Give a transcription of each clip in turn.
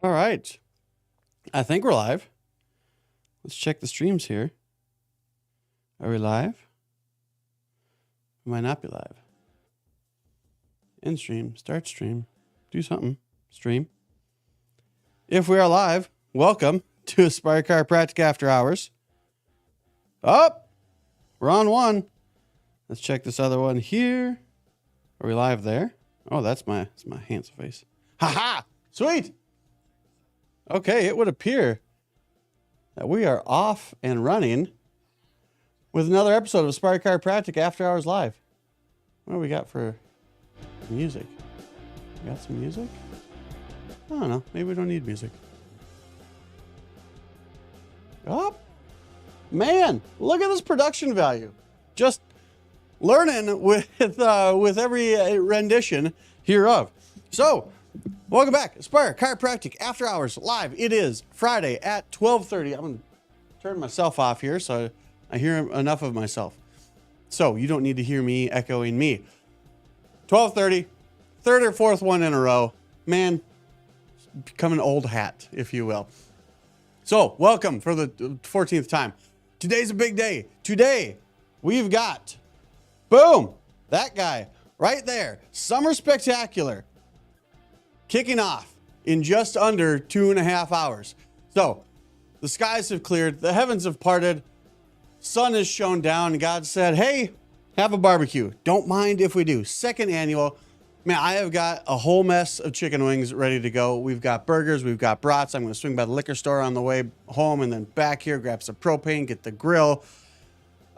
All right. I think we're live. Let's check the streams here. Are we live? We might not be live. End stream, start stream, do something, stream. If we are live, welcome to Aspire Chiropractic After Hours. Oh, we're on one. Let's check this other one here. Are we live there? Oh, that's my handsome face. Ha! Sweet. Okay, it would appear that we are off and running with another episode of Aspire Chiropractic After Hours Live. What do we got for music? We got some music? I don't know. Maybe we don't need music. Oh, man, look at this production value. Just learning with every rendition hereof. So, welcome back. Aspire Chiropractic After Hours Live. It is Friday at 12:30. I'm going to turn myself off here so I hear enough of myself. So, you don't need to hear me echoing me. 12:30, third or fourth one in a row. Man, become an old hat, if you will. So, welcome for the 14th time. Today's a big day. Today, we've got, boom, that guy right there. Summer Spectacular. Kicking off in just under 2.5 hours. So, the skies have cleared, the heavens have parted, sun has shone down, and God said, hey, have a barbecue. Don't mind if we do. Second annual. Man, I have got a whole mess of chicken wings ready to go. We've got burgers, we've got brats. I'm going to swing by the liquor store on the way home and then back here, grab some propane, get the grill.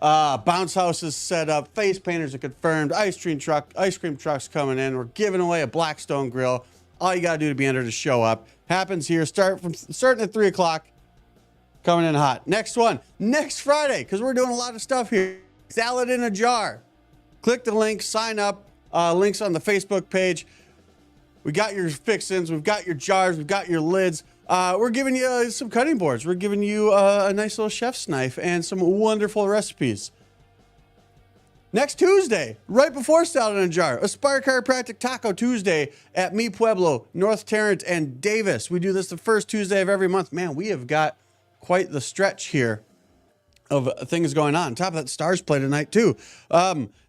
Bounce house is set up. Face painters are confirmed. Ice cream trucks coming in. We're giving away a Blackstone grill. All you got to do to be entered to show up. Happens here. Starting at 3 o'clock. Coming in hot. Next one. Next Friday, because we're doing a lot of stuff here. Salad in a jar. Click the link. Sign up. Links on the Facebook page. We got your fixins. We've got your jars. We've got your lids. We're giving you some cutting boards. We're giving you a nice little chef's knife and some wonderful recipes. Next Tuesday, right before Salad in a Jar, Aspire Chiropractic Taco Tuesday at Mi Pueblo, North Tarrant, and Davis. We do this the first Tuesday of every month. Man, we have got quite the stretch here of things going on. On top of that, Stars play tonight too.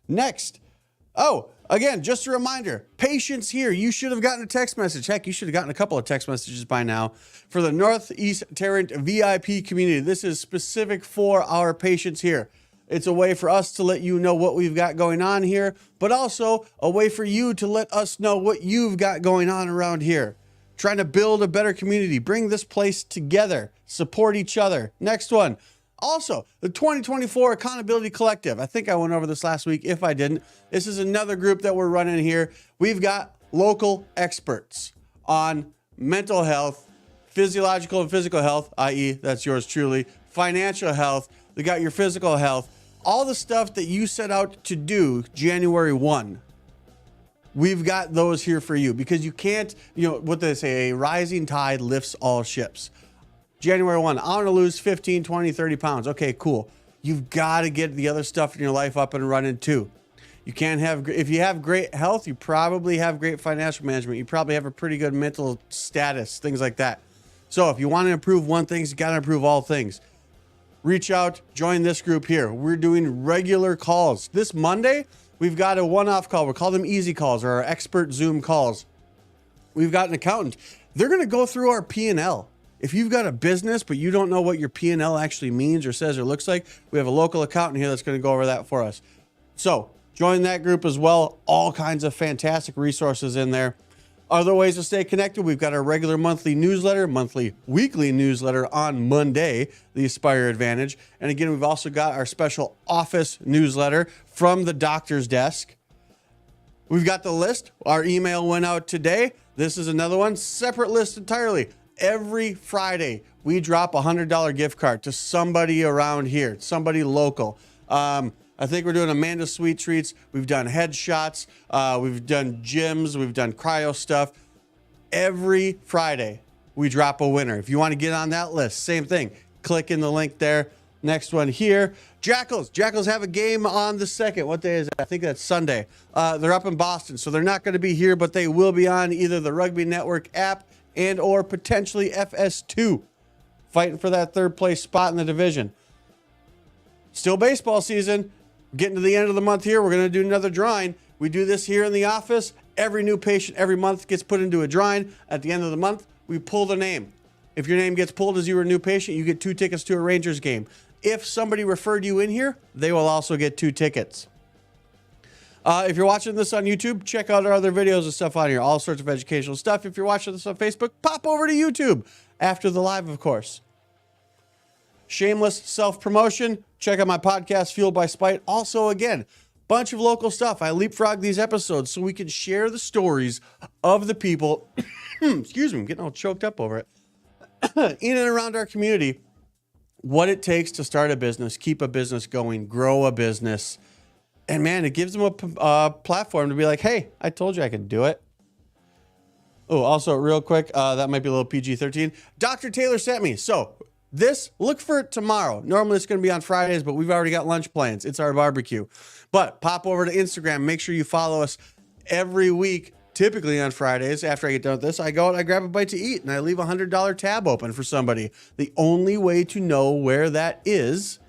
Next, again, just a reminder, patience here. You should have gotten a text message. Heck, you should have gotten a couple of text messages by now for the Northeast Tarrant VIP community. This is specific for our patients here. It's a way for us to let you know what we've got going on here, but also a way for you to let us know what you've got going on around here. Trying to build a better community, bring this place together, support each other. Next one. Also, the 2024 Accountability Collective. I think I went over this last week. If I didn't, this is another group that we're running here. We've got local experts on mental health, physiological and physical health, i.e. that's yours truly, financial health. We got your physical health, all the stuff that you set out to do January 1. We've got those here for you because you can't, what they say, a rising tide lifts all ships. January 1, I want to lose 15, 20, 30 pounds. Okay, cool. You've got to get the other stuff in your life up and running too. You can't have, if you have great health, you probably have great financial management. You probably have a pretty good mental status, things like that. So if you want to improve one thing, you got to improve all things. Reach out, join this group here. We're doing regular calls. This Monday, we've got a one-off call. We call them easy calls or our expert Zoom calls. We've got an accountant. They're going to go through our P&L. If you've got a business, but you don't know what your P&L actually means or says or looks like, we have a local accountant here that's going to go over that for us. So join that group as well. All kinds of fantastic resources in there. Other ways to stay connected, we've got our regular monthly weekly newsletter on Monday, the Aspire Advantage. And again, we've also got our special office newsletter from the doctor's desk. We've got the list. Our email went out today. This is another one, separate list entirely. Every Friday, we drop a $100 gift card to somebody around here, somebody local. I think we're doing Amanda Sweet Treats. We've done headshots. We've done gyms. We've done cryo stuff. Every Friday, we drop a winner. If you want to get on that list, same thing. Click in the link there. Next one here. Jackals. Jackals have a game on the 2nd. What day is it? I think that's Sunday. They're up in Boston, so they're not going to be here, but they will be on either the Rugby Network app, and or potentially FS2, fighting for that third place spot in the division. Still baseball season. Getting to the end of the month here. We're going to do another drawing. We do this here in the office. Every new patient every month gets put into a drawing. At the end of the month, we pull the name. If your name gets pulled as you were a new patient, you get 2 tickets to a Rangers game. If somebody referred you in here, they will also get 2 tickets. If you're watching this on YouTube, check out our other videos and stuff on here. All sorts of educational stuff. If you're watching this on Facebook, pop over to YouTube after the live, of course. Shameless self-promotion. Check out my podcast, Fueled by Spite. Also, again, bunch of local stuff. I leapfrog these episodes so we can share the stories of the people, excuse me, I'm getting all choked up over it, in and around our community, what it takes to start a business, keep a business going, grow a business. And man, it gives them a platform to be like, hey, I told you I could do it. Oh, also real quick, that might be a little PG-13. Dr. Taylor sent me. So look for it tomorrow. Normally it's going to be on Fridays, but we've already got lunch plans. It's our barbecue. But pop over to Instagram. Make sure you follow us every week. Typically on Fridays, after I get done with this, I go and I grab a bite to eat and I leave a $100 tab open for somebody. The only way to know where that is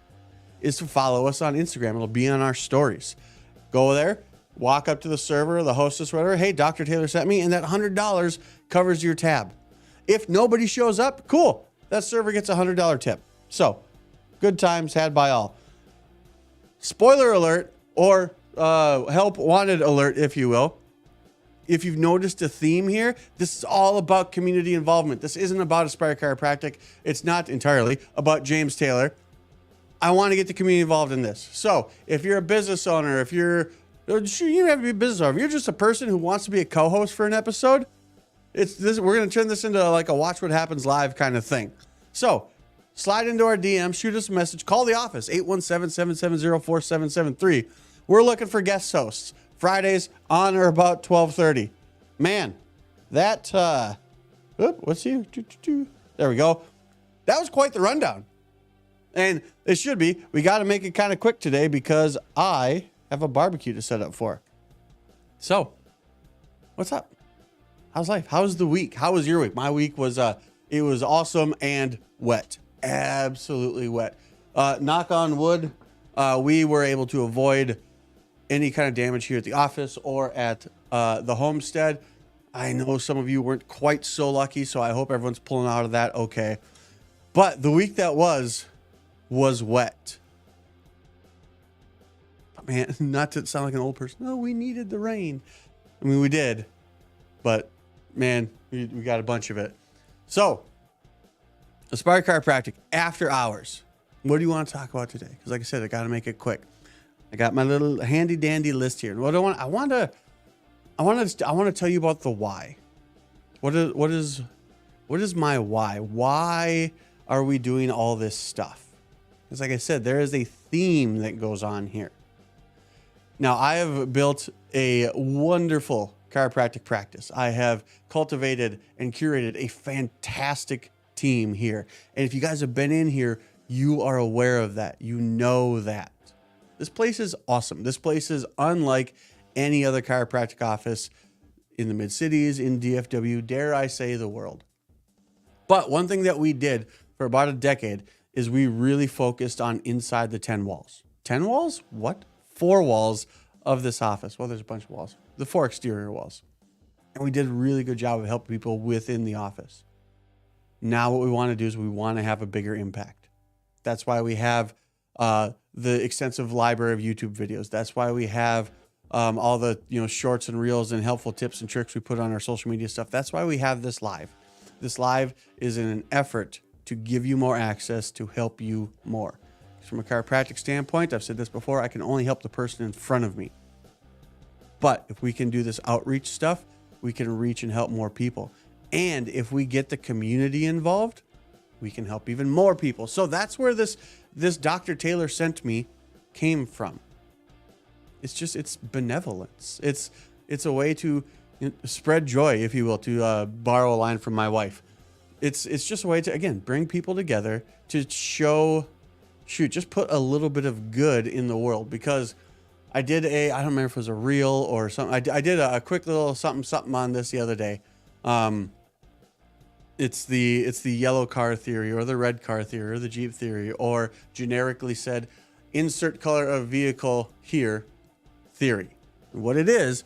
to follow us on Instagram. It'll be on our stories. Go there, walk up to the server, the hostess, whatever. Hey, Dr. Taylor sent me, and that $100 covers your tab. If nobody shows up, cool. That server gets a $100 tip. So, good times had by all. Spoiler alert, or help wanted alert, if you will. If you've noticed a theme here, this is all about community involvement. This isn't about Aspire Chiropractic. It's not entirely about James Taylor. I want to get the community involved in this. So, if you're a business owner, you don't have to be a business owner. If you're just a person who wants to be a co-host for an episode, we're going to turn this into like a Watch What Happens Live kind of thing. So, slide into our DM, shoot us a message, call the office, 817-770-4773. We're looking for guest hosts. Fridays on or about 12:30. Man, that, what's here? There we go. That was quite the rundown. And it should be. We got to make it kind of quick today because I have a barbecue to set up for. So, what's up? How's life? How's the week? How was your week? My week was, it was awesome and wet. Absolutely wet. Knock on wood, we were able to avoid any kind of damage here at the office or at the homestead. I know some of you weren't quite so lucky, so I hope everyone's pulling out of that okay. But the week that was wet. But man, not to sound like an old person. No, we needed the rain. I mean, we did. But man, we got a bunch of it. So, Aspire Chiropractic after hours. What do you want to talk about today? Because like I said, I got to make it quick. I got my little handy dandy list here. What I want to tell you about the why. What is my why? Why are we doing all this stuff? Because like I said, there is a theme that goes on here. Now, I have built a wonderful chiropractic practice. I have cultivated and curated a fantastic team here. And if you guys have been in here, you are aware of that. You know that. This place is awesome. This place is unlike any other chiropractic office in the mid-cities, in DFW, dare I say the world. But one thing that we did for about a decade is we really focused on inside the 10 walls. 10 walls? What? 4 walls of this office. Well, there's a bunch of walls. The 4 exterior walls. And we did a really good job of helping people within the office. Now what we want to do is we want to have a bigger impact. That's why we have the extensive library of YouTube videos. That's why we have all the shorts and reels and helpful tips and tricks we put on our social media stuff. That's why we have this live. This live is in an effort to give you more access, to help you more. From a chiropractic standpoint, I've said this before, I can only help the person in front of me. But if we can do this outreach stuff, we can reach and help more people. And if we get the community involved, we can help even more people. So that's where this Dr. Taylor sent me came from. It's benevolence. It's a way to spread joy, if you will, to borrow a line from my wife. It's just a way to, again, bring people together to just put a little bit of good in the world. Because I did I don't remember if it was a reel or something. I did a quick little something on this the other day. It's the yellow car theory or the red car theory or the Jeep theory, or generically said, insert color of vehicle here theory. What it is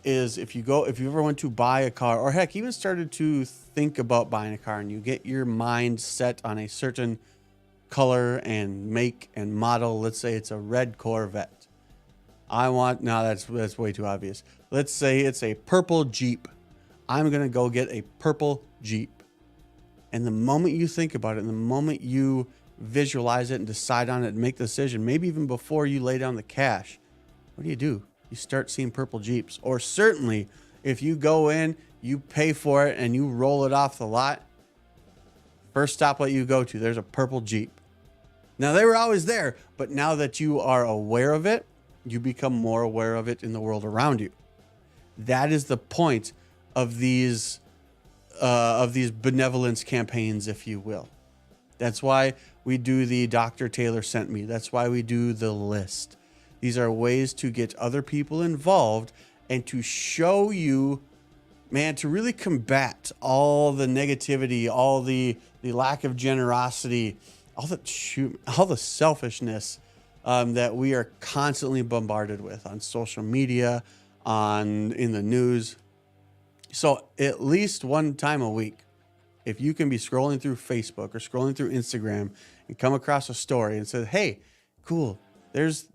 if you ever went to buy a car, or heck, even started to think about buying a car, and you get your mind set on a certain color and make and model. Let's say it's a red Corvette. That's way too obvious. Let's say it's a purple Jeep. I'm going to go get a purple Jeep. And the moment you think about it, and the moment you visualize it and decide on it and make the decision, maybe even before you lay down the cash, what do? You start seeing purple Jeeps. Or certainly, if you go in, you pay for it, and you roll it off the lot, first stoplight you go to, there's a purple Jeep. Now, they were always there, but now that you are aware of it, you become more aware of it in the world around you. That is the point of these benevolence campaigns, if you will. That's why we do the Dr. Taylor Sent Me. That's why we do the list. These are ways to get other people involved and to show you, man, to really combat all the negativity, all the lack of generosity, all the selfishness that we are constantly bombarded with on social media, in the news. So at least one time a week, if you can be scrolling through Facebook or scrolling through Instagram and come across a story and say, hey, cool, there's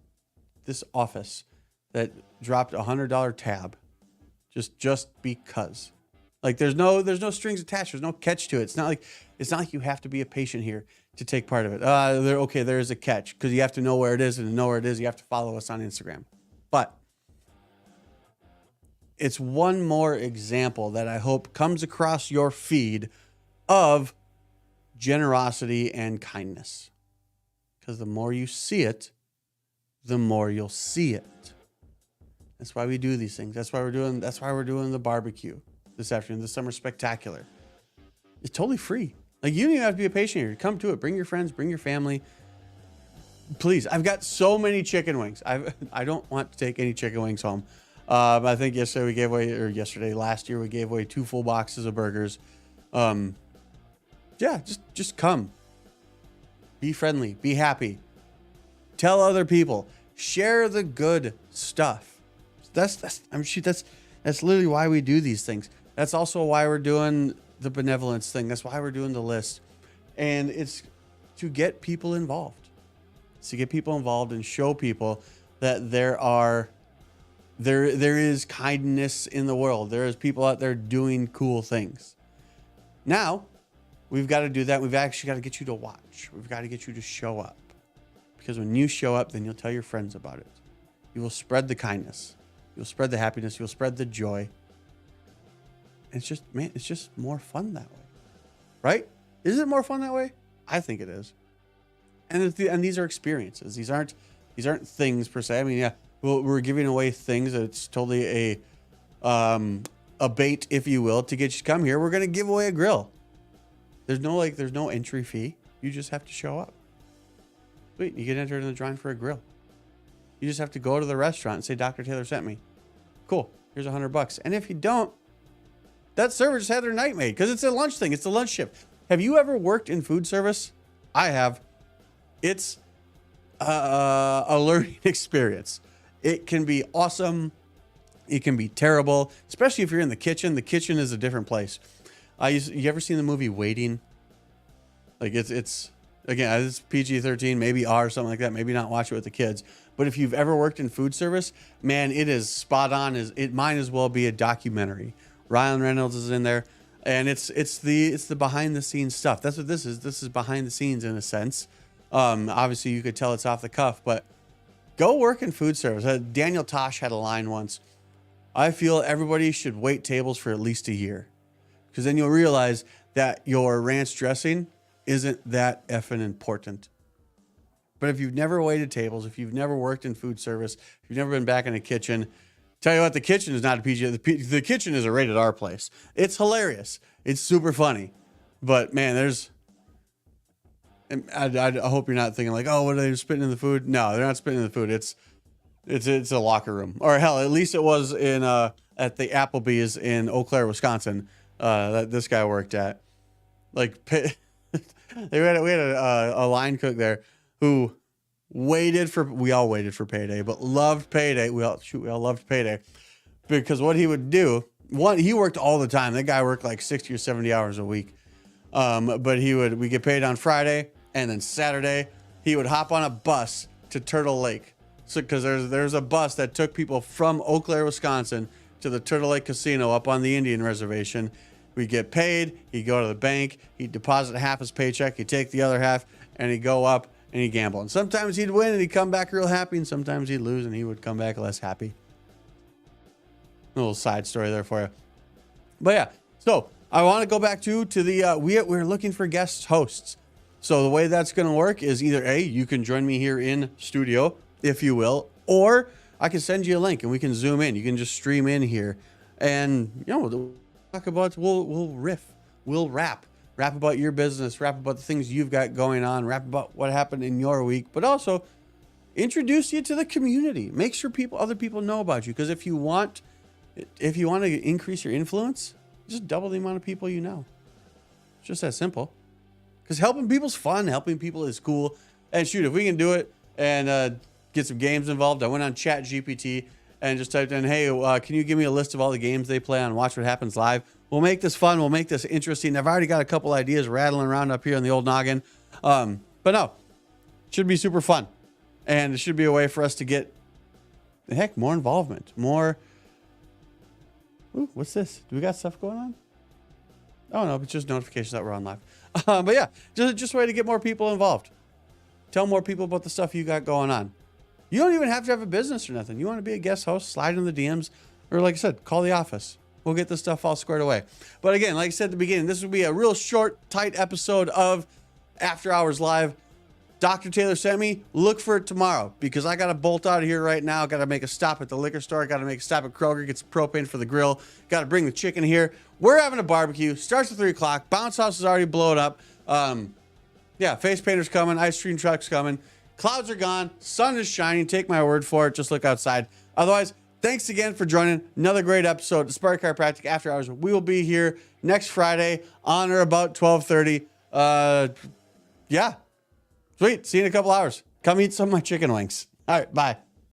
this office that dropped $100 tab just because. Like there's no strings attached. There's no catch to it. It's not like you have to be a patient here to take part of it. There is a catch, because you have to know where it is, and to know where it is, you have to follow us on Instagram. But it's one more example that I hope comes across your feed of generosity and kindness. Because the more you see it, the more you'll see it. That's why we do these things. That's why we're doing the barbecue this afternoon, the summer spectacular. It's totally free. Like, you don't even have to be a patient here. Come to it. Bring your friends, bring your family. Please. I've got so many chicken wings. I don't want to take any chicken wings home. I think last year we gave away 2 full boxes of burgers. Just come. Be friendly. Be happy. Tell other people. Share the good stuff. That's literally why we do these things. That's also why we're doing the benevolence thing. That's why we're doing the list. And it's to get people involved. It's to get people involved and show people that there is kindness in the world. There is people out there doing cool things. Now, we've got to do that. We've actually got to get you to watch. We've got to get you to show up. Because when you show up, then you'll tell your friends about it. You will spread the kindness. You'll spread the happiness. You'll spread the joy. It's just more fun that way. Right? Is it more fun that way? I think it is. And these are experiences. These aren't things per se. I mean, yeah, we're giving away things. It's totally a bait, if you will, to get you to come here. We're going to give away a grill. There's no entry fee. You just have to show up. Sweet. You get entered in the drawing for a grill. You just have to go to the restaurant and say, Dr. Taylor sent me. Cool. Here's $100. And if you don't, that server just had their night made, because it's a lunch thing. It's the lunch shift. Have you ever worked in food service? I have. It's a learning experience. It can be awesome. It can be terrible, especially if you're in the kitchen. The kitchen is a different place. You ever seen the movie Waiting? Like it's again, it's PG-13, maybe R, something like that. Maybe not watch it with the kids. But if you've ever worked in food service, man, it is spot on. It might as well be a documentary. Ryan Reynolds is in there, and it's the behind the scenes stuff. That's what this is. This is behind the scenes in a sense. Obviously you could tell it's off the cuff, but go work in food service. Daniel Tosh had a line once. I feel everybody should wait tables for at least a year, because then you'll realize that your ranch dressing isn't that effing important. But if you've never waited tables, if you've never worked in food service, if you've never been back in a kitchen, tell you what, the kitchen is not a PG. The kitchen is a rated R place. It's hilarious. It's super funny. But man, I hope you're not thinking like, oh, what are they spitting in the food? No, they're not spitting in the food. It's a locker room. Or hell, at least it was in at the Applebee's in Eau Claire, Wisconsin, that this guy worked at. Like we had a line cook there who we all waited for payday, but loved payday. We all loved payday because what he would do, he worked all the time. That guy worked like 60 or 70 hours a week. But we get paid on Friday, and then Saturday he would hop on a bus to Turtle Lake. So, because there's a bus that took people from Eau Claire, Wisconsin to the Turtle Lake Casino up on the Indian Reservation. We get paid, he'd go to the bank, he'd deposit half his paycheck, he'd take the other half, and he'd go up and he'd gamble. And sometimes he'd win and he'd come back real happy, and sometimes he'd lose and he would come back less happy. A little side story there for you. But yeah, so I want to go back to the, we're looking for guest hosts. So the way that's going to work is either you can join me here in studio, if you will, or I can send you a link and we can zoom in. You can just stream in here and, we'll talk about, we'll riff, we'll rap about your business, rap about the things you've got going on, rap about what happened in your week, but also introduce you to the community. Make sure other people know about you. Because if you want to increase your influence, just double the amount of people you know. It's just that simple. Because helping people's fun, helping people is cool. And shoot, if we can do it and get some games involved, I went on ChatGPT and just typed in, hey, can you give me a list of all the games they play on Watch What Happens Live? We'll make this fun. We'll make this interesting. I've already got a couple ideas rattling around up here in the old noggin. But no, it should be super fun. And it should be a way for us to get, more involvement. More, ooh, what's this? Do we got stuff going on? Oh, no, it's just notifications that we're on live. But yeah, just a way to get more people involved. Tell more people about the stuff you got going on. You don't even have to have a business or nothing. You want to be a guest host, slide in the DMs, or like I said, call the office. We'll get this stuff all squared away. But again, like I said at the beginning, this will be a real short, tight episode of After Hours Live. Dr. Taylor sent me. Look for it tomorrow because I got to bolt out of here right now. Got to make a stop at the liquor store. Got to make a stop at Kroger. Get some propane for the grill. Got to bring the chicken here. We're having a barbecue. Starts at 3 o'clock. Bounce house is already blown up. Yeah, face painter's coming. Ice cream truck's coming. Clouds are gone. Sun is shining. Take my word for it. Just look outside. Otherwise, thanks again for joining another great episode of Spark Chiropractic After Hours. We will be here next Friday on or about 12:30. Yeah. Sweet. See you in a couple hours. Come eat some of my chicken wings. All right. Bye.